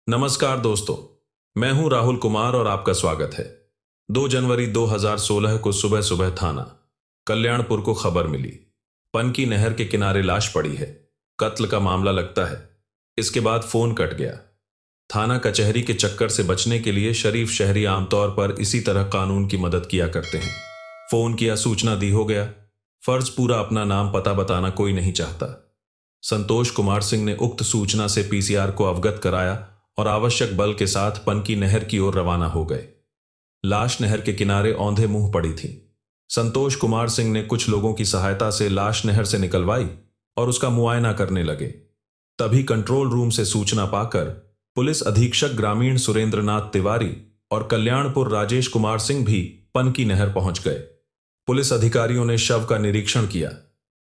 नमस्कार दोस्तों, मैं हूं राहुल कुमार और आपका स्वागत है। 2 जनवरी 2016 को सुबह सुबह थाना कल्याणपुर को खबर मिली। पनकी नहर के किनारे लाश पड़ी है। कत्ल का मामला लगता है। इसके बाद फोन कट गया। थाना कचहरी के चक्कर से बचने के लिए शरीफ शहरी आमतौर पर इसी तरह कानून की मदद किया करते हैं। फोन किया, सूचना दी, हो गया। फर्ज पूरा, अपना नाम पता बताना कोई नहीं चाहता। संतोष कुमार सिंह ने उक्त सूचना से पीसीआर को अवगत कराया और आवश्यक बल के साथ पनकी नहर की ओर रवाना हो गए। लाश नहर के किनारे औंधे मुंह पड़ी थी। संतोष कुमार सिंह ने कुछ लोगों की सहायता से लाश नहर से निकलवाई और उसका मुआयना करने लगे। तभी कंट्रोल रूम से सूचना पाकर पुलिस अधीक्षक ग्रामीण सुरेंद्रनाथ तिवारी और कल्याणपुर राजेश कुमार सिंह भी पनकी नहर पहुंच गए। पुलिस अधिकारियों ने शव का निरीक्षण किया।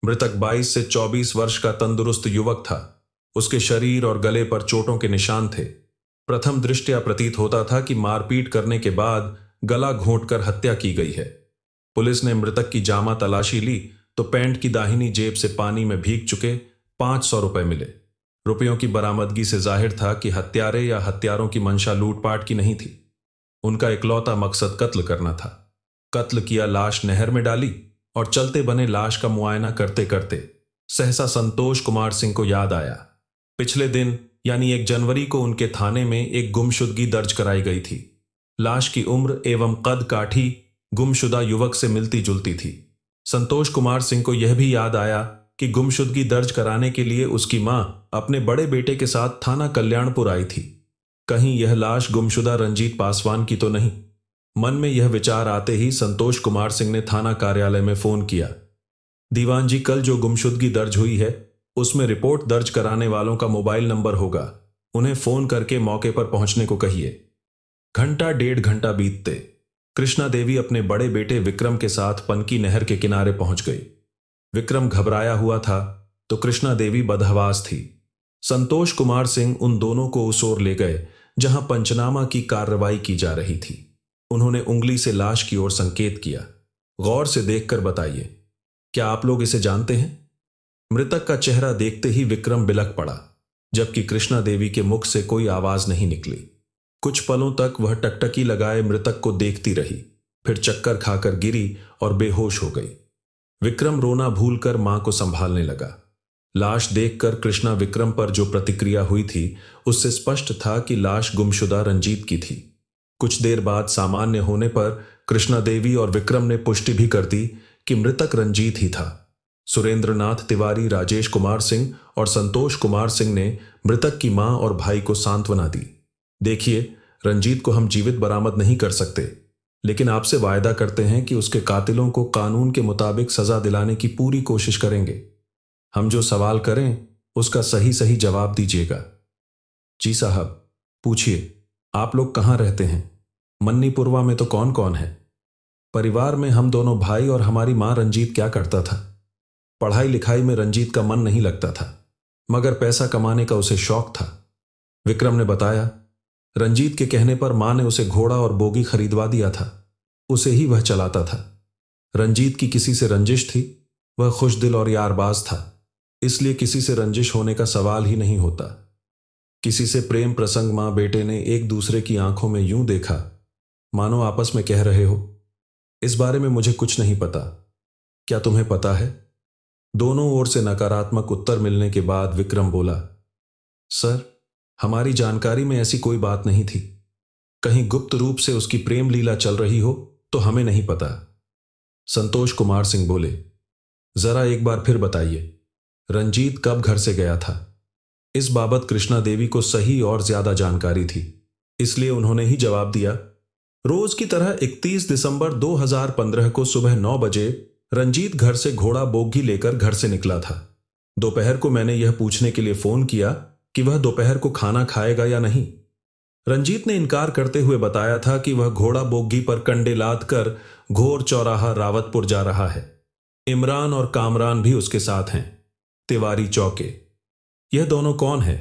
मृतक 22 से 24 वर्ष का तंदुरुस्त युवक था। उसके शरीर और गले पर चोटों के निशान थे। प्रथम दृष्टया प्रतीत होता था कि मारपीट करने के बाद गला घोंटकर हत्या की गई है। पुलिस ने मृतक की जामा तलाशी ली तो पैंट की दाहिनी जेब से पानी में भीग चुके 500 रुपए मिले। रुपयों की बरामदगी से जाहिर था कि हत्यारे या हत्यारों की मंशा लूटपाट की नहीं थी। उनका इकलौता मकसद कत्ल करना था। कत्ल किया, लाश नहर में डाली और चलते बने लाश का मुआयना करते करते सहसा संतोष कुमार सिंह को याद आया। पिछले दिन यानी 1 जनवरी को उनके थाने में एक गुमशुदगी दर्ज कराई गई थी। लाश की उम्र एवं कद काठी गुमशुदा युवक से मिलती जुलती थी। संतोष कुमार सिंह को यह भी याद आया कि गुमशुदगी दर्ज कराने के लिए उसकी मां अपने बड़े बेटे के साथ थाना कल्याणपुर आई थी। कहीं यह लाश गुमशुदा रंजीत पासवान की तो नहीं। मन में यह विचार आते ही संतोष कुमार सिंह ने थाना कार्यालय में फोन किया। दीवान जी, कल जो गुमशुदगी दर्ज हुई है उसमें रिपोर्ट दर्ज कराने वालों का मोबाइल नंबर होगा। उन्हें फोन करके मौके पर पहुंचने को कहिए। घंटा 1.5 घंटा बीतते कृष्णा देवी अपने बड़े बेटे विक्रम के साथ पनकी नहर के किनारे पहुंच गई। विक्रम घबराया हुआ था तो कृष्णा देवी बदहवास थी। संतोष कुमार सिंह उन दोनों को उस ओर ले गए जहां पंचनामा की कार्रवाई की जा रही थी। उन्होंने उंगली से लाश की ओर संकेत किया। गौर से देखकर बताइए, क्या आप लोग इसे जानते हैं? मृतक का चेहरा देखते ही विक्रम बिलख पड़ा, जबकि कृष्णा देवी के मुख से कोई आवाज नहीं निकली। कुछ पलों तक वह टकटकी लगाए मृतक को देखती रही, फिर चक्कर खाकर गिरी और बेहोश हो गई। विक्रम रोना भूलकर मां को संभालने लगा। लाश देखकर कृष्णा विक्रम पर जो प्रतिक्रिया हुई थी उससे स्पष्ट था कि लाश गुमशुदा रंजीत की थी। कुछ देर बाद सामान्य होने पर कृष्णा देवी और विक्रम ने पुष्टि भी कर दी कि मृतक रंजीत ही था। सुरेंद्रनाथ तिवारी, राजेश कुमार सिंह और संतोष कुमार सिंह ने मृतक की मां और भाई को सांत्वना दी। देखिए, रंजीत को हम जीवित बरामद नहीं कर सकते, लेकिन आपसे वायदा करते हैं कि उसके कातिलों को कानून के मुताबिक सजा दिलाने की पूरी कोशिश करेंगे। हम जो सवाल करें उसका सही सही जवाब दीजिएगा। जी साहब, पूछिए, आप लोग कहाँ रहते हैं? मन्नीपुरवा में तो कौन कौन है? परिवार में हम दोनों भाई और हमारी मां। रंजीत क्या करता था? पढ़ाई लिखाई में रंजीत का मन नहीं लगता था, मगर पैसा कमाने का उसे शौक था। विक्रम ने बताया। रंजीत के कहने पर मां ने उसे घोड़ा और बोगी खरीदवा दिया था। उसे ही वह चलाता था। रंजीत की किसी से रंजिश थी। वह खुश दिल और यारबाज था, इसलिए किसी से रंजिश होने का सवाल ही नहीं होता। किसी से प्रेम प्रसंग मां बेटे ने एक दूसरे की आंखों में यूं देखा मानो आपस में कह रहे हो, इस बारे में मुझे कुछ नहीं पता, क्या तुम्हें पता है? दोनों ओर से नकारात्मक उत्तर मिलने के बाद विक्रम बोला, सर, हमारी जानकारी में ऐसी कोई बात नहीं थी। कहीं गुप्त रूप से उसकी प्रेम लीला चल रही हो तो हमें नहीं पता। संतोष कुमार सिंह बोले, जरा एक बार फिर बताइए, रंजीत कब घर से गया था? इस बाबत कृष्णा देवी को सही और ज्यादा जानकारी थी, इसलिए उन्होंने ही जवाब दिया। रोज की तरह 31 दिसंबर 2015 को सुबह 9 बजे रंजीत घर से घोड़ा बोगी लेकर घर से निकला था। दोपहर को मैंने यह पूछने के लिए फोन किया कि वह दोपहर को खाना खाएगा या नहीं। रंजीत ने इनकार करते हुए बताया था कि वह घोड़ा बोगी पर कंडे लाद कर घोर चौराहा रावतपुर जा रहा है। इमरान और कामरान भी उसके साथ हैं। तिवारी चौके। यह दोनों कौन है?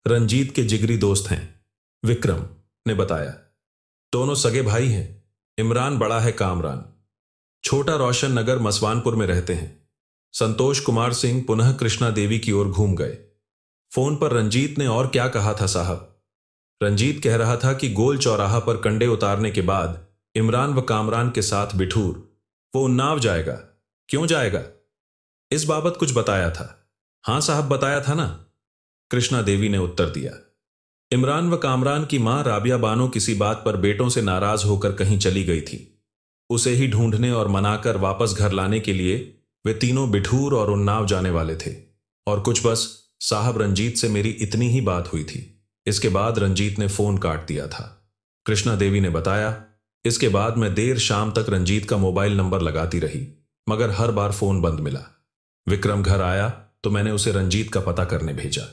रंजीत के जिगरी दोस्त हैं, विक्रम ने बताया। दोनों सगे भाई हैं। इमरान बड़ा है कामरान। छोटा रोशन नगर मसवानपुर में रहते हैं। संतोष कुमार सिंह पुनः कृष्णा देवी की ओर घूम गए। फोन पर रंजीत ने और क्या कहा था साहब? रंजीत कह रहा था कि गोल चौराहा पर कंडे उतारने के बाद इमरान व कामरान के साथ बिठूर वो उन्नाव जाएगा। क्यों जाएगा? इस बाबत कुछ बताया था। हां साहब, बताया था ना, कृष्णा देवी ने उत्तर दिया। इमरान व कामरान की मां राबिया बानो किसी बात पर बेटों से नाराज होकर कहीं चली गई थी। उसे ही ढूंढने और मनाकर वापस घर लाने के लिए वे तीनों बिठूर और उन्नाव जाने वाले थे। और कुछ बस साहब, रंजीत से मेरी इतनी ही बात हुई थी। इसके बाद रंजीत ने फोन काट दिया था, कृष्णा देवी ने बताया। इसके बाद मैं देर शाम तक रंजीत का मोबाइल नंबर लगाती रही, मगर हर बार फोन बंद मिला। विक्रम घर आया तो मैंने उसे रंजीत का पता करने भेजा।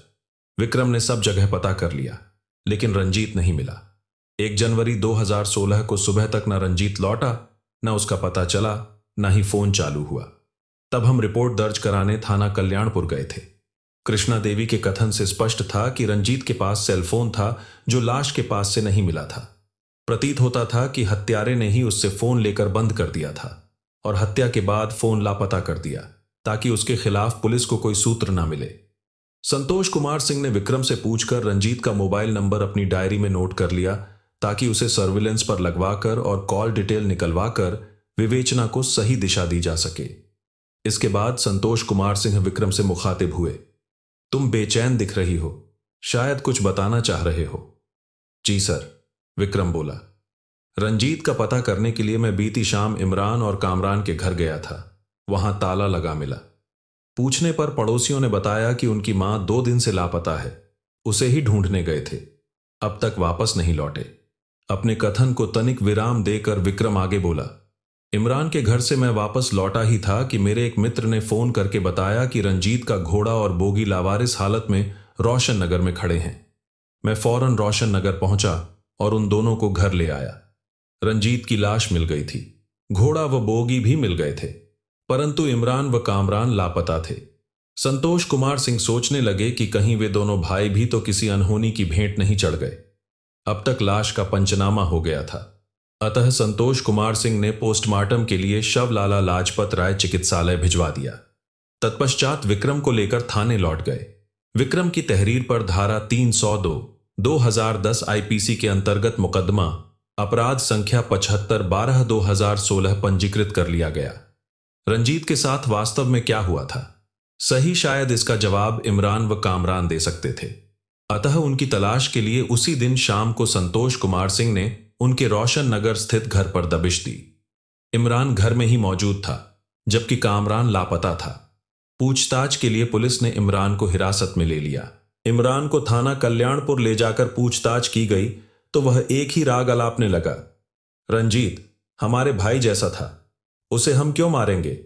विक्रम ने सब जगह पता कर लिया, लेकिन रंजीत नहीं मिला। 1 जनवरी 2016 को सुबह तक न रंजीत लौटा, न उसका पता चला, न ही फोन चालू हुआ। तब हम रिपोर्ट दर्ज कराने थाना कल्याणपुर गए थे। कृष्णा देवी के कथन से स्पष्ट था कि रंजीत के पास सेलफोन था जो लाश के पास से नहीं मिला था। प्रतीत होता था कि हत्यारे ने ही उससे फोन लेकर बंद कर दिया था और हत्या के बाद फोन लापता कर दिया, ताकि उसके खिलाफ पुलिस को कोई सूत्र ना मिले। संतोष कुमार सिंह ने विक्रम से पूछकर रंजीत का मोबाइल नंबर अपनी डायरी में नोट कर लिया, ताकि उसे सर्विलेंस पर लगवाकर और कॉल डिटेल निकलवाकर विवेचना को सही दिशा दी जा सके। इसके बाद संतोष कुमार सिंह विक्रम से मुखातिब हुए। तुम बेचैन दिख रही हो, शायद कुछ बताना चाह रहे हो। जी सर, विक्रम बोला। रंजीत का पता करने के लिए मैं बीती शाम इमरान और कामरान के घर गया था। वहां ताला लगा मिला। पूछने पर पड़ोसियों ने बताया कि उनकी मां 2 दिन से लापता है। उसे ही ढूंढने गए थे, अब तक वापस नहीं लौटे। अपने कथन को तनिक विराम देकर विक्रम आगे बोला। इमरान के घर से मैं वापस लौटा ही था कि मेरे एक मित्र ने फोन करके बताया कि रंजीत का घोड़ा और बोगी लावारिस हालत में रोशन नगर में खड़े हैं। मैं फौरन रोशन नगर पहुंचा और उन दोनों को घर ले आया। रंजीत की लाश मिल गई थी, घोड़ा व बोगी भी मिल गए थे, परंतु इमरान व कामरान लापता थे। संतोष कुमार सिंह सोचने लगे कि कहीं वे दोनों भाई भी तो किसी अनहोनी की भेंट नहीं चढ़ गए। अब तक लाश का पंचनामा हो गया था, अतः संतोष कुमार सिंह ने पोस्टमार्टम के लिए शव लाला लाजपत राय चिकित्सालय भिजवा दिया। तत्पश्चात विक्रम को लेकर थाने लौट गए। विक्रम की तहरीर पर धारा 302/2010 आईपीसी के अंतर्गत मुकदमा अपराध संख्या 75/12/2016 पंजीकृत कर लिया गया। रंजीत के साथ वास्तव में क्या हुआ था, सही शायद इसका जवाब इमरान व कामरान दे सकते थे। अतः उनकी तलाश के लिए उसी दिन शाम को संतोष कुमार सिंह ने उनके रोशन नगर स्थित घर पर दबिश दी। इमरान घर में ही मौजूद था, जबकि कामरान लापता था। पूछताछ के लिए पुलिस ने इमरान को हिरासत में ले लिया। इमरान को थाना कल्याणपुर ले जाकर पूछताछ की गई तो वह एक ही राग अलापने लगा। रंजीत हमारे भाई जैसा था, उसे हम क्यों मारेंगे?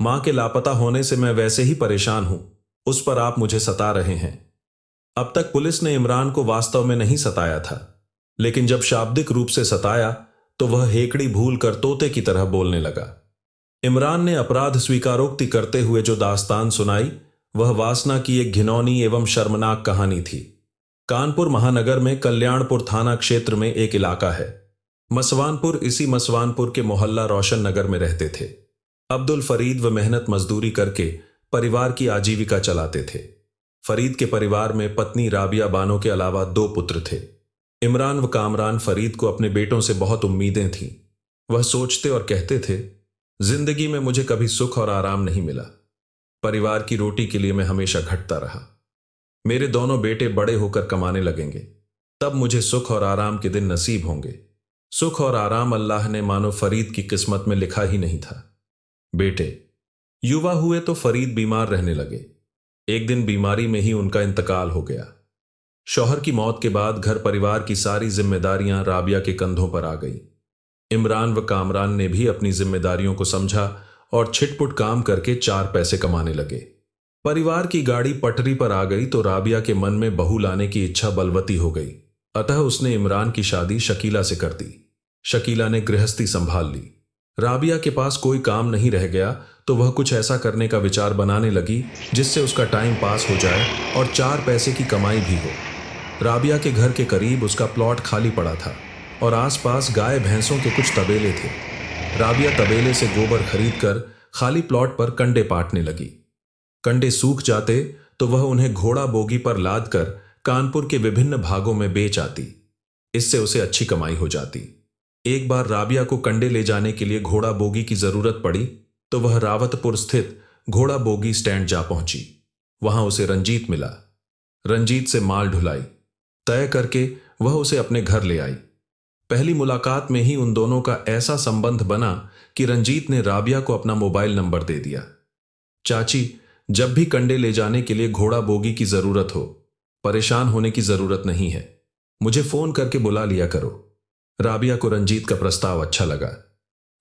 मां के लापता होने से मैं वैसे ही परेशान हूं, उस पर आप मुझे सता रहे हैं। अब तक पुलिस ने इमरान को वास्तव में नहीं सताया था, लेकिन जब शाब्दिक रूप से सताया तो वह हेकड़ी भूल कर तोते की तरह बोलने लगा। इमरान ने अपराध स्वीकारोक्ति करते हुए जो दास्तान सुनाई, वह वासना की एक घिनौनी एवं शर्मनाक कहानी थी। कानपुर महानगर में कल्याणपुर थाना क्षेत्र में एक इलाका है मसवानपुर। इसी मसवानपुर के मोहल्ला रोशन नगर में रहते थे अब्दुल फरीद व मेहनत मजदूरी करके परिवार की आजीविका चलाते थे। फरीद के परिवार में पत्नी राबिया बानो के अलावा 2 पुत्र थे। इमरान व कामरान फरीद को अपने बेटों से बहुत उम्मीदें थीं। वह सोचते और कहते थे, जिंदगी में मुझे कभी सुख और आराम नहीं मिला। परिवार की रोटी के लिए मैं हमेशा घटता रहा। मेरे दोनों बेटे बड़े होकर कमाने लगेंगे, तब मुझे सुख और आराम के दिन नसीब होंगे। सुख और आराम अल्लाह ने मानो फरीद की किस्मत में लिखा ही नहीं था। बेटे युवा हुए तो फरीद बीमार रहने लगे। एक दिन बीमारी में ही उनका इंतकाल हो गया। शौहर की मौत के बाद घर परिवार की सारी जिम्मेदारियां राबिया के कंधों पर आ गई। इमरान व कामरान ने भी अपनी जिम्मेदारियों को समझा और छिटपुट काम करके 4 पैसे कमाने लगे। परिवार की गाड़ी पटरी पर आ गई तो राबिया के मन में बहू लाने की इच्छा बलवती हो गई। अतः उसने इमरान की शादी शकीला से कर दी। शकीला ने गृहस्थी संभाल ली। राबिया के पास कोई काम नहीं रह गया तो वह कुछ ऐसा करने का विचार बनाने लगी जिससे उसका टाइम पास हो जाए और 4 पैसे की कमाई भी हो। राबिया के घर के करीब उसका प्लॉट खाली पड़ा था और आसपास गाय भैंसों के कुछ तबेले थे। राबिया तबेले से गोबर खरीदकर खाली प्लॉट पर कंडे पाटने लगी। कंडे सूख जाते तो वह उन्हें घोड़ा बोगी पर लादकर कानपुर के विभिन्न भागों में बेच आती। इससे उसे अच्छी कमाई हो जाती। एक बार राबिया को कंडे ले जाने के लिए घोड़ा बोगी की जरूरत पड़ी तो वह रावतपुर स्थित घोड़ा बोगी स्टैंड जा पहुंची। वहां उसे रंजीत मिला। रंजीत से माल ढुलाई तय करके वह उसे अपने घर ले आई। पहली मुलाकात में ही उन दोनों का ऐसा संबंध बना कि रंजीत ने राबिया को अपना मोबाइल नंबर दे दिया। चाची, जब भी कंडे ले जाने के लिए घोड़ा बोगी की जरूरत हो, परेशान होने की जरूरत नहीं है, मुझे फोन करके बुला लिया करो। राबिया को रंजीत का प्रस्ताव अच्छा लगा।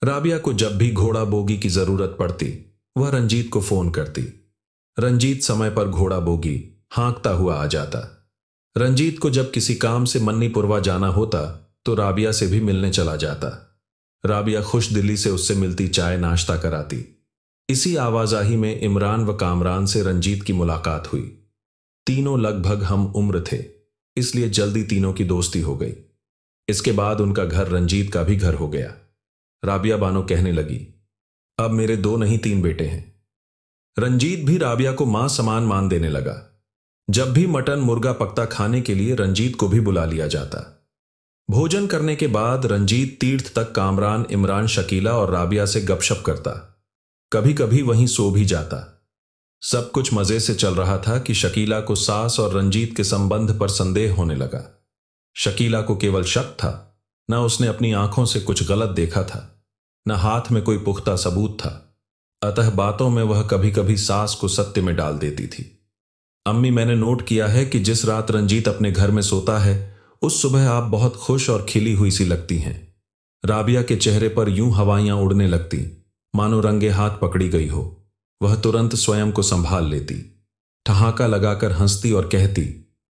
राबिया को जब भी घोड़ा बोगी की जरूरत पड़ती वह रंजीत को फोन करती। रंजीत समय पर घोड़ा बोगी हाँकता हुआ आ जाता। रंजीत को जब किसी काम से मन्नीपुरवा जाना होता तो राबिया से भी मिलने चला जाता। राबिया खुश दिली से उससे मिलती, चाय नाश्ता कराती। इसी आवाजाही में इमरान व कामरान से रंजीत की मुलाकात हुई। तीनों लगभग हम उम्र थे, इसलिए जल्दी तीनों की दोस्ती हो गई। इसके बाद उनका घर रंजीत का भी घर हो गया। राबिया बानो कहने लगी, अब मेरे 2 नहीं 3 बेटे हैं। रंजीत भी राबिया को मां समान मान देने लगा। जब भी मटन मुर्गा पकता खाने के लिए रंजीत को भी बुला लिया जाता। भोजन करने के बाद रंजीत तीर्थ तक कामरान, इमरान, शकीला और राबिया से गपशप करता। कभी कभी वहीं सो भी जाता। सब कुछ मजे से चल रहा था कि शकीला को सास और रंजीत के संबंध पर संदेह होने लगा। शकीला को केवल शक था, न उसने अपनी आंखों से कुछ गलत देखा था, न हाथ में कोई पुख्ता सबूत था। अतः बातों में वह कभी कभी सास को सत्य में डाल देती थी। अम्मी, मैंने नोट किया है कि जिस रात रंजीत अपने घर में सोता है उस सुबह आप बहुत खुश और खिली हुई सी लगती हैं। राबिया के चेहरे पर यूं हवाइयां उड़ने लगती, मानो रंगे हाथ पकड़ी गई हो। वह तुरंत स्वयं को संभाल लेती, ठहाका लगाकर हंसती और कहती,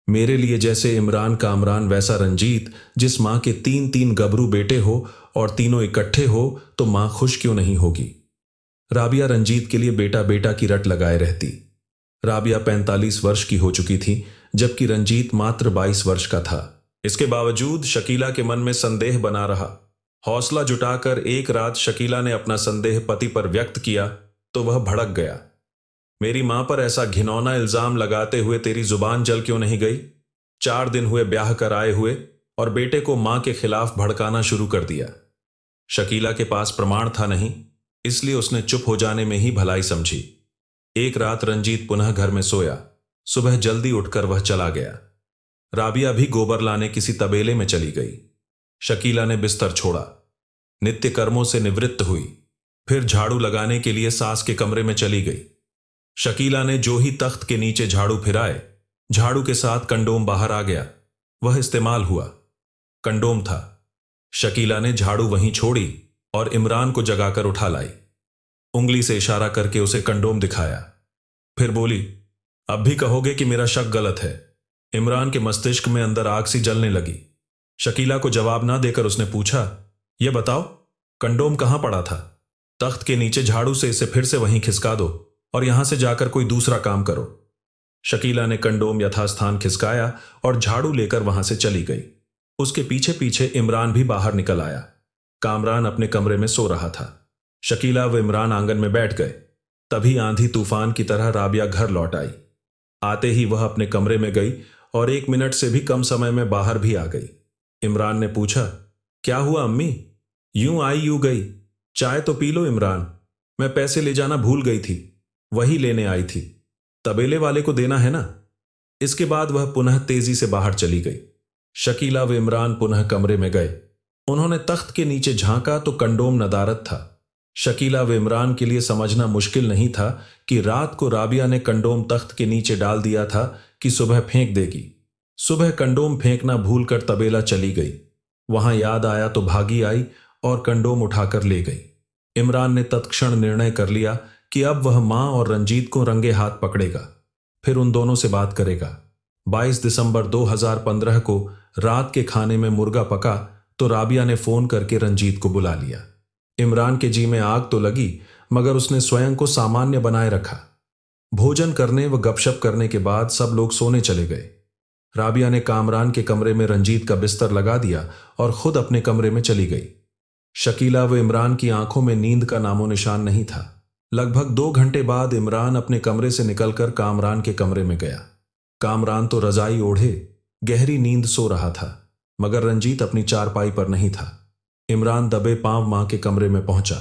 मेरे लिए जैसे इमरान कामरान वैसा रंजीत। जिस मां के 3 गबरू बेटे हो और तीनों इकट्ठे हो तो मां खुश क्यों नहीं होगी। राबिया रंजीत के लिए बेटा बेटा की रट लगाए रहती। राबिया 45 वर्ष की हो चुकी थी, जबकि रंजीत मात्र 22 वर्ष का था। इसके बावजूद शकीला के मन में संदेह बना रहा। हौसला जुटाकर एक रात शकीला ने अपना संदेह पति पर व्यक्त किया तो वह भड़क गया। मेरी मां पर ऐसा घिनौना इल्जाम लगाते हुए तेरी जुबान जल क्यों नहीं गई? 4 दिन हुए ब्याह कर आए हुए और बेटे को मां के खिलाफ भड़काना शुरू कर दिया। शकीला के पास प्रमाण था नहीं, इसलिए उसने चुप हो जाने में ही भलाई समझी। एक रात रंजीत पुनः घर में सोया। सुबह जल्दी उठकर वह चला गया। राबिया भी गोबर लाने किसी तबेले में चली गई। शकीला ने बिस्तर छोड़ा, नित्य कर्मों से निवृत्त हुई, फिर झाड़ू लगाने के लिए सास के कमरे में चली गई। शकीला ने जो ही तख्त के नीचे झाड़ू फिराए, झाड़ू के साथ कंडोम बाहर आ गया। वह इस्तेमाल हुआ। कंडोम था। शकीला ने झाड़ू वहीं छोड़ी और इमरान को जगाकर उठा लाई। उंगली से इशारा करके उसे कंडोम दिखाया। फिर बोली, अब भी कहोगे कि मेरा शक गलत है? इमरान के मस्तिष्क में अंदर आग सी जलने लगी। शकीला को जवाब ना देकर उसने पूछा, यह बताओ कंडोम कहां पड़ा था? तख्त के नीचे झाड़ू से इसे फिर से वहीं खिसका दो और यहां से जाकर कोई दूसरा काम करो। शकीला ने कंडोम यथास्थान खिसकाया और झाड़ू लेकर वहां से चली गई। उसके पीछे पीछे इमरान भी बाहर निकल आया। कामरान अपने कमरे में सो रहा था। शकीला व इमरान आंगन में बैठ गए। तभी आंधी तूफान की तरह राबिया घर लौट आई। आते ही वह अपने कमरे में गई और 1 मिनट से भी कम समय में बाहर भी आ गई। इमरान ने पूछा, क्या हुआ अम्मी? यूं आई यूं गई? चाय तो पी लो इमरान। मैं पैसे ले जाना भूल गई थी, वही लेने आई थी। तबेले वाले को देना है ना। इसके बाद वह पुनः तेजी से बाहर चली गई। शकीला व इमरान पुनः कमरे में गए। उन्होंने तख्त के नीचे झांका तो कंडोम नदारद था। शकीला व इमरान के लिए समझना मुश्किल नहीं था कि रात को राबिया ने कंडोम तख्त के नीचे डाल दिया था कि सुबह फेंक देगी। सुबह कंडोम फेंकना भूलकर तबेला चली गई। वहां याद आया तो भागी आई और कंडोम उठाकर ले गई। इमरान ने तत्क्षण निर्णय कर लिया कि अब वह मां और रंजीत को रंगे हाथ पकड़ेगा, फिर उन दोनों से बात करेगा। 22 दिसंबर 2015 को रात के खाने में मुर्गा पका तो राबिया ने फोन करके रंजीत को बुला लिया। इमरान के जी में आग तो लगी, मगर उसने स्वयं को सामान्य बनाए रखा। भोजन करने व गपशप करने के बाद सब लोग सोने चले गए। राबिया ने कामरान के कमरे में रंजीत का बिस्तर लगा दिया और खुद अपने कमरे में चली गई। शकीला व इमरान की आंखों में नींद का नामो निशान नहीं था। लगभग 2 घंटे बाद इमरान अपने कमरे से निकलकर कामरान के कमरे में गया। कामरान तो रजाई ओढ़े गहरी नींद सो रहा था, मगर रंजीत अपनी चारपाई पर नहीं था। इमरान दबे पांव मां के कमरे में पहुंचा।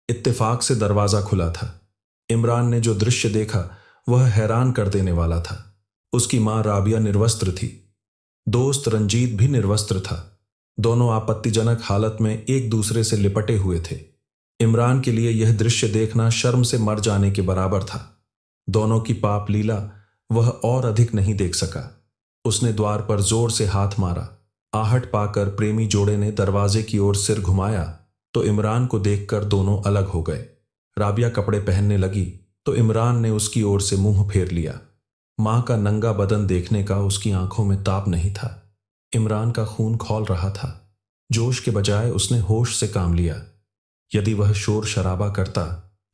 इत्तेफाक से दरवाजा खुला था। इमरान ने जो दृश्य देखा वह हैरान कर देने वाला था। उसकी मां राबिया निर्वस्त्र थी। दोस्त रंजीत भी निर्वस्त्र था। दोनों आपत्तिजनक हालत में एक दूसरे से लिपटे हुए थे। इमरान के लिए यह दृश्य देखना शर्म से मर जाने के बराबर था। दोनों की पाप लीला वह और अधिक नहीं देख सका। उसने द्वार पर जोर से हाथ मारा। आहट पाकर प्रेमी जोड़े ने दरवाजे की ओर सिर घुमाया तो इमरान को देखकर दोनों अलग हो गए। राबिया कपड़े पहनने लगी तो इमरान ने उसकी ओर से मुंह फेर लिया। मां का नंगा बदन देखने का उसकी आंखों में ताप नहीं था। इमरान का खून खौल रहा था। जोश के बजाय उसने होश से काम लिया। यदि वह शोर शराबा करता,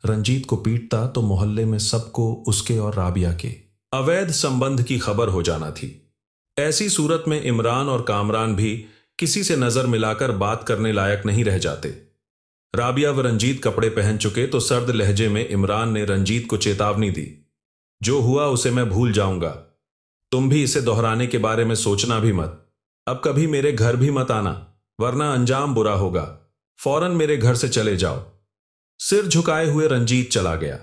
रंजीत को पीटता, तो मोहल्ले में सबको उसके और राबिया के अवैध संबंध की खबर हो जाना थी। ऐसी सूरत में इमरान और कामरान भी किसी से नजर मिलाकर बात करने लायक नहीं रह जाते। राबिया व रंजीत कपड़े पहन चुके तो सर्द लहजे में इमरान ने रंजीत को चेतावनी दी, जो हुआ उसे मैं भूल जाऊंगा। तुम भी इसे दोहराने के बारे में सोचना भी मत। अब कभी मेरे घर भी मत आना, वरना अंजाम बुरा होगा। फौरन मेरे घर से चले जाओ। सिर झुकाए हुए रंजीत चला गया।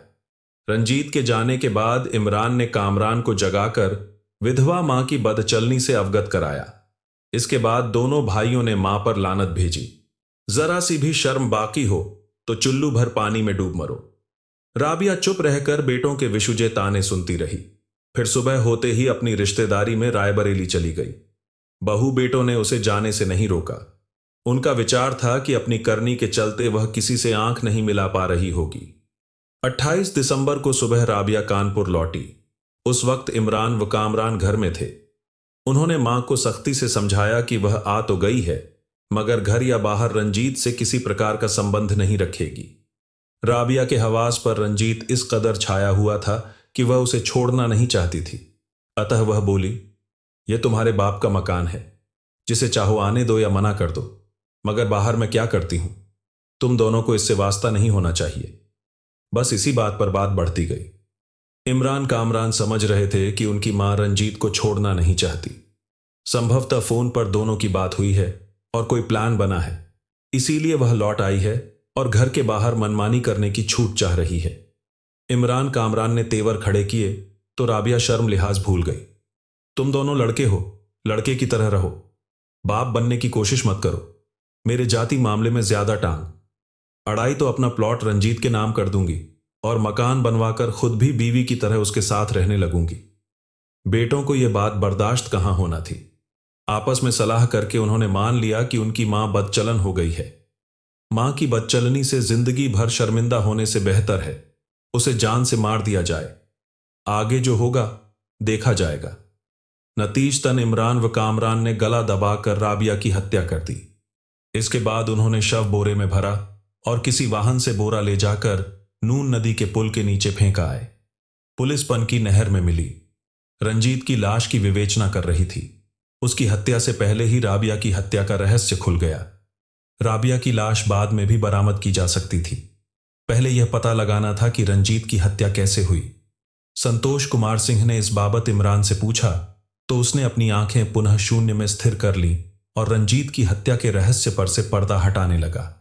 रंजीत के जाने के बाद इमरान ने कामरान को जगाकर विधवा मां की बदचलनी से अवगत कराया। इसके बाद दोनों भाइयों ने मां पर लानत भेजी। जरा सी भी शर्म बाकी हो तो चुल्लू भर पानी में डूब मरो। राबिया चुप रहकर बेटों के विशुजे ताने सुनती रही। फिर सुबह होते ही अपनी रिश्तेदारी में रायबरेली चली गई। बहू बेटों ने उसे जाने से नहीं रोका। उनका विचार था कि अपनी करनी के चलते वह किसी से आंख नहीं मिला पा रही होगी। 28 दिसंबर को सुबह राबिया कानपुर लौटी। उस वक्त इमरान व कामरान घर में थे। उन्होंने मां को सख्ती से समझाया कि वह आ तो गई है, मगर घर या बाहर रंजीत से किसी प्रकार का संबंध नहीं रखेगी। राबिया के हवास पर रंजीत इस कदर छाया हुआ था कि वह उसे छोड़ना नहीं चाहती थी। अतः वह बोली, यह तुम्हारे बाप का मकान है, जिसे चाहो आने दो या मना कर दो, मगर बाहर मैं क्या करती हूं? तुम दोनों को इससे वास्ता नहीं होना चाहिए। बस इसी बात पर बात बढ़ती गई। इमरान कामरान समझ रहे थे कि उनकी मां रंजीत को छोड़ना नहीं चाहती। संभवतः फोन पर दोनों की बात हुई है और कोई प्लान बना है, इसीलिए वह लौट आई है और घर के बाहर मनमानी करने की छूट चाह रही है। इमरान कामरान ने तेवर खड़े किए तो राबिया शर्म लिहाज भूल गई। तुम दोनों लड़के हो, लड़के की तरह रहो। बाप बनने की कोशिश मत करो। मेरे जाति मामले में ज्यादा टांग अड़ाई तो अपना प्लॉट रंजीत के नाम कर दूंगी और मकान बनवाकर खुद भी बीवी की तरह उसके साथ रहने लगूंगी। बेटों को यह बात बर्दाश्त कहां होना थी। आपस में सलाह करके उन्होंने मान लिया कि उनकी मां बदचलन हो गई है। मां की बदचलनी से जिंदगी भर शर्मिंदा होने से बेहतर है उसे जान से मार दिया जाए। आगे जो होगा देखा जाएगा। नतीजतन इमरान व कामरान ने गला दबाकर राबिया की हत्या कर दी। इसके बाद उन्होंने शव बोरे में भरा और किसी वाहन से बोरा ले जाकर नून नदी के पुल के नीचे फेंका आए। पुलिस पनकी नहर में मिली। रंजीत की लाश की विवेचना कर रही थी। उसकी हत्या से पहले ही राबिया की हत्या का रहस्य खुल गया। राबिया की लाश बाद में भी बरामद की जा सकती थी। पहले यह पता लगाना था कि रंजीत की हत्या कैसे हुई। संतोष कुमार सिंह ने इस बाबत इमरान से पूछा तो उसने अपनी आंखें पुनः शून्य में स्थिर कर ली और रंजीत की हत्या के रहस्य पर से पर्दा हटाने लगा।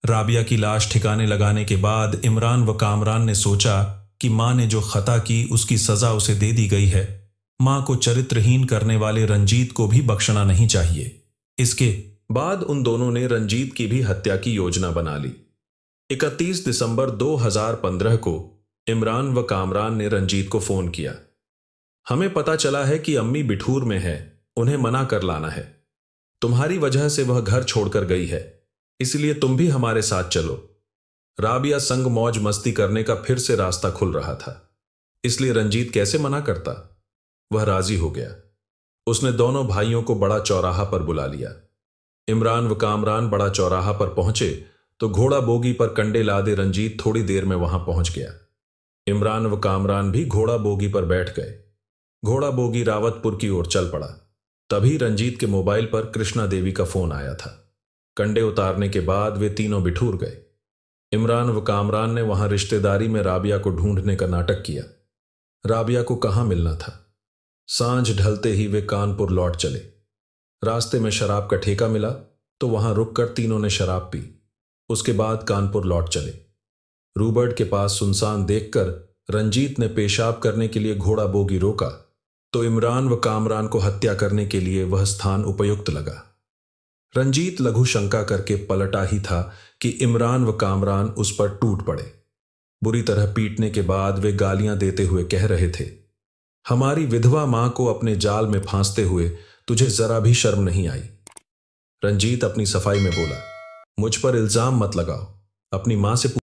राबिया की लाश ठिकाने लगाने के बाद इमरान व कामरान ने सोचा कि मां ने जो खता की उसकी सजा उसे दे दी गई है। मां को चरित्रहीन करने वाले रंजीत को भी बख्शना नहीं चाहिए। इसके बाद उन दोनों ने रंजीत की भी हत्या की योजना बना ली। 31 दिसंबर 2015 को इमरान व कामरान ने रंजीत को फोन किया। हमें पता चला है कि अम्मी बिठूर में है, उन्हें मना कर लाना है। तुम्हारी वजह से वह घर छोड़कर गई है, इसलिए तुम भी हमारे साथ चलो। राबिया संग मौज मस्ती करने का फिर से रास्ता खुल रहा था, इसलिए रंजीत कैसे मना करता। वह राजी हो गया। उसने दोनों भाइयों को बड़ा चौराहा पर बुला लिया। इमरान व कामरान बड़ा चौराहा पर पहुंचे तो घोड़ा बोगी पर कंडे लादे रंजीत थोड़ी देर में वहां पहुंच गया। इमरान व कामरान भी घोड़ा बोगी पर बैठ गए। घोड़ा बोगी रावतपुर की ओर चल पड़ा। तभी रंजीत के मोबाइल पर कृष्णा देवी का फोन आया था। कंडे उतारने के बाद वे तीनों बिठूर गए। इमरान व कामरान ने वहां रिश्तेदारी में राबिया को ढूंढने का नाटक किया। राबिया को कहाँ मिलना था। सांझ ढलते ही वे कानपुर लौट चले। रास्ते में शराब का ठेका मिला तो वहां रुककर तीनों ने शराब पी। उसके बाद कानपुर लौट चले। रूबर्ट के पास सुनसान देखकर रंजीत ने पेशाब करने के लिए घोड़ा बोगी रोका तो इमरान व कामरान को हत्या करने के लिए वह स्थान उपयुक्त लगा। रंजीत लघु शंका करके पलटा ही था कि इमरान व कामरान उस पर टूट पड़े। बुरी तरह पीटने के बाद वे गालियां देते हुए कह रहे थे, हमारी विधवा मां को अपने जाल में फांसते हुए तुझे जरा भी शर्म नहीं आई। रंजीत अपनी सफाई में बोला, मुझ पर इल्जाम मत लगाओ, अपनी मां से